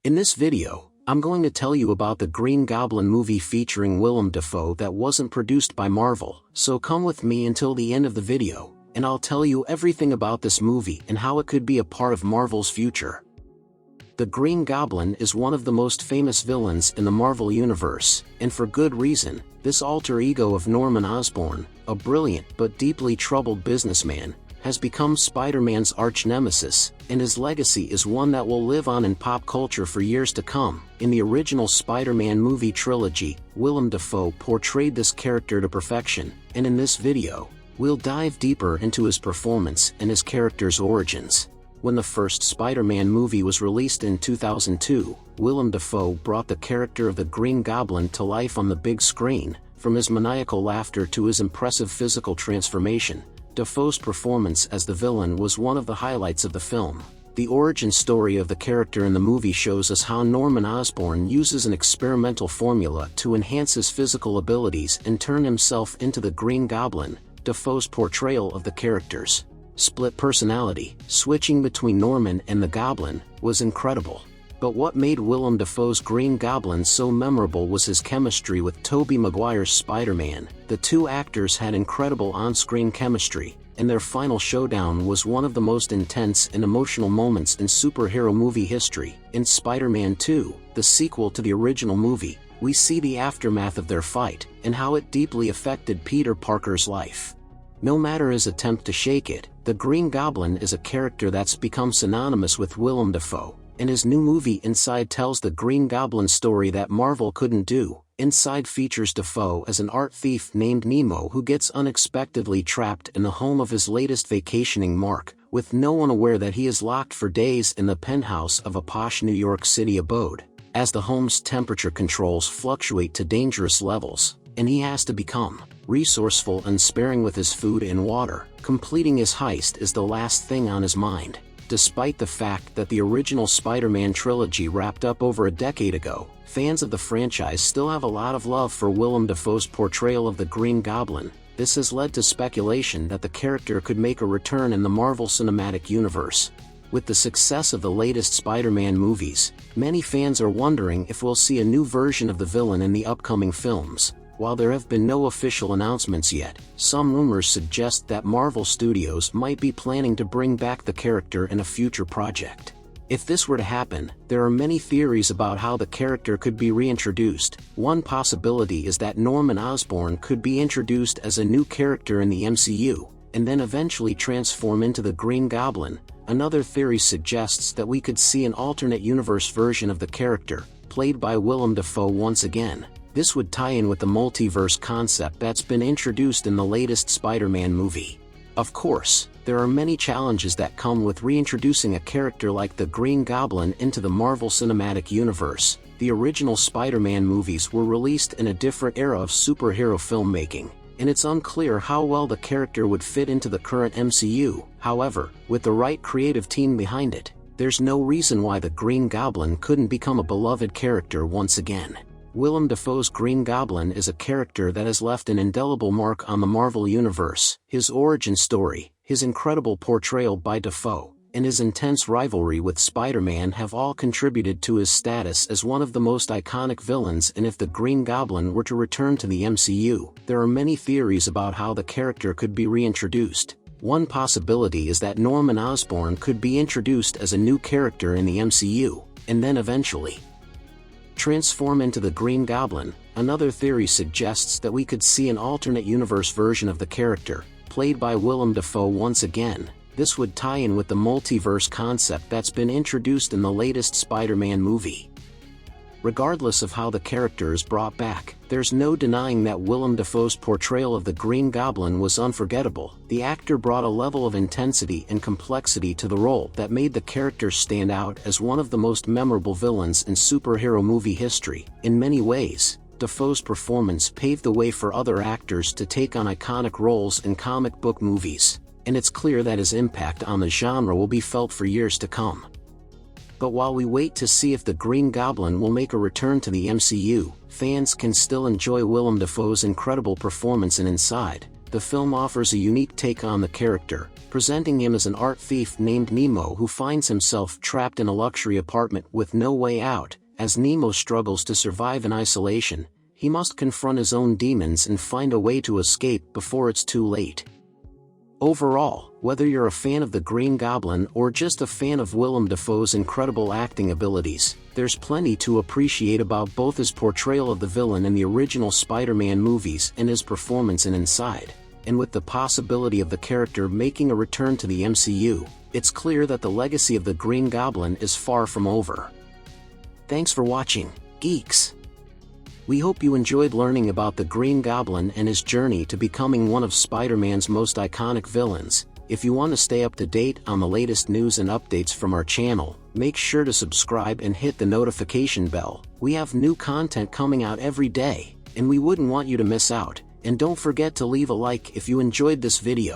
In this video, I'm going to tell you about the Green Goblin movie featuring Willem Defoe that wasn't produced by Marvel, so come with me until the end of the video, and I'll tell you everything about this movie and how it could be a part of Marvel's future. The Green Goblin is one of the most famous villains in the Marvel Universe, and for good reason. This alter ego of Norman Osborn, a brilliant but deeply troubled businessman, has become Spider-Man's arch-nemesis, and his legacy is one that will live on in pop culture for years to come. In the original Spider-Man movie trilogy, Willem Defoe portrayed this character to perfection, and in this video, we'll dive deeper into his performance and his character's origins. When the first Spider-Man movie was released in 2002, Willem Defoe brought the character of the Green Goblin to life on the big screen. From his maniacal laughter to his impressive physical transformation, Defoe's performance as the villain was one of the highlights of the film. The origin story of the character in the movie shows us how Norman Osborn uses an experimental formula to enhance his physical abilities and turn himself into the Green Goblin. Defoe's portrayal of the character's split personality, switching between Norman and the Goblin, was incredible. But what made Willem Defoe's Green Goblin so memorable was his chemistry with Tobey Maguire's Spider-Man. The two actors had incredible on-screen chemistry, and their final showdown was one of the most intense and emotional moments in superhero movie history. In Spider-Man 2, the sequel to the original movie, we see the aftermath of their fight, and how it deeply affected Peter Parker's life. No matter his attempt to shake it, the Green Goblin is a character that's become synonymous with Willem Defoe. And his new movie Inside tells the Green Goblin story that Marvel couldn't do. Inside features Defoe as an art thief named Nemo who gets unexpectedly trapped in the home of his latest vacationing mark, with no one aware that he is locked for days in the penthouse of a posh New York City abode. As the home's temperature controls fluctuate to dangerous levels, and he has to become resourceful and sparing with his food and water, completing his heist is the last thing on his mind. Despite the fact that the original Spider-Man trilogy wrapped up over a decade ago, fans of the franchise still have a lot of love for Willem Defoe's portrayal of the Green Goblin. This has led to speculation that the character could make a return in the Marvel Cinematic Universe. With the success of the latest Spider-Man movies, many fans are wondering if we'll see a new version of the villain in the upcoming films. While there have been no official announcements yet, some rumors suggest that Marvel Studios might be planning to bring back the character in a future project. If this were to happen, there are many theories about how the character could be reintroduced. One possibility is that Norman Osborn could be introduced as a new character in the MCU, and then eventually transform into the Green Goblin. Another theory suggests that we could see an alternate universe version of the character, played by Willem Defoe once again. This would tie in with the multiverse concept that's been introduced in the latest Spider-Man movie. Of course, there are many challenges that come with reintroducing a character like the Green Goblin into the Marvel Cinematic Universe. The original Spider-Man movies were released in a different era of superhero filmmaking, and it's unclear how well the character would fit into the current MCU. However, with the right creative team behind it, there's no reason why the Green Goblin couldn't become a beloved character once again. Willem Defoe's Green Goblin is a character that has left an indelible mark on the Marvel Universe. His origin story, his incredible portrayal by Defoe, and his intense rivalry with Spider-Man have all contributed to his status as one of the most iconic villains. And if the Green Goblin were to return to the MCU, there are many theories about how the character could be reintroduced. One possibility is that Norman Osborn could be introduced as a new character in the MCU, and then eventually transform into the Green Goblin. Another theory suggests that we could see an alternate universe version of the character, played by Willem Defoe once again. This would tie in with the multiverse concept that's been introduced in the latest Spider-Man movie. Regardless of how the character is brought back, there's no denying that Willem Defoe's portrayal of the Green Goblin was unforgettable. The actor brought a level of intensity and complexity to the role that made the character stand out as one of the most memorable villains in superhero movie history. In many ways, Defoe's performance paved the way for other actors to take on iconic roles in comic book movies, and it's clear that his impact on the genre will be felt for years to come. But while we wait to see if the Green Goblin will make a return to the MCU, fans can still enjoy Willem Defoe's incredible performance in Inside. the film offers a unique take on the character, presenting him as an art thief named Nemo who finds himself trapped in a luxury apartment with no way out. As Nemo struggles to survive in isolation, he must confront his own demons and find a way to escape before it's too late. Overall, whether you're a fan of the Green Goblin or just a fan of Willem Defoe's incredible acting abilities, there's plenty to appreciate about both his portrayal of the villain in the original Spider-Man movies and his performance in Inside. And with the possibility of the character making a return to the MCU, it's clear that the legacy of the Green Goblin is far from over. Thanks for watching, geeks! We hope you enjoyed learning about the Green Goblin and his journey to becoming one of Spider-Man's most iconic villains. If you want to stay up to date on the latest news and updates from our channel, make sure to subscribe and hit the notification bell. We have new content coming out every day, and we wouldn't want you to miss out. And don't forget to leave a like if you enjoyed this video.